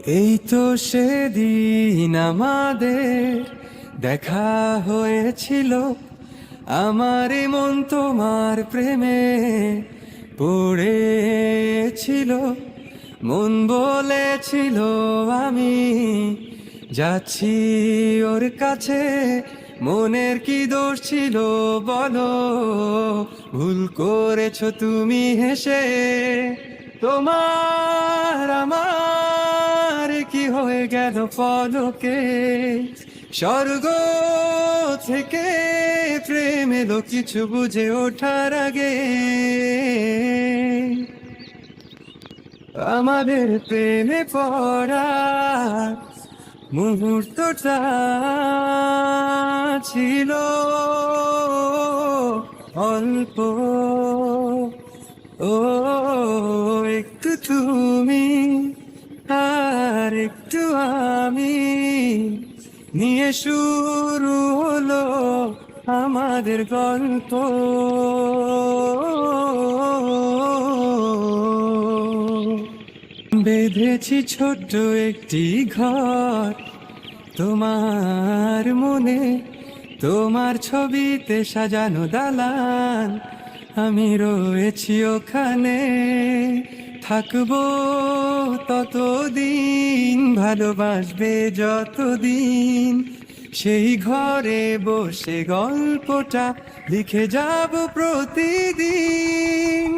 এই তো সেদিন আমাদের দেখা হয়েছিল, আমার এই মন তোমার প্রেমে পড়েছিল। মন বলেছিল আমি যাচ্ছি ওর কাছে, মনের কি দোষ ছিল বলো, ভুল করেছো তুমি হেসে। তোমার আমার কি হয়ে গেল পলকে, স্বর্গ থেকে প্রেম এলো কিছু বুঝে ওঠার আগে। আমাদের প্রেমে পড়া মুহূর্তটা ছিল অল্প, ও একটু তুমি আর একটু আমি, নিয়ে শুরু হলো আমাদের গল্প। বেঁধেছি ছোট্ট একটি ঘর তোমার মনে, তোমার ছবিতে সাজানো দালান, আমি রয়েছি ওখানে। থাকবো ততদিন, ভালোবাসবে যতদিন, সেই ঘরে বসে গল্পটা লিখে যাব প্রতিদিন।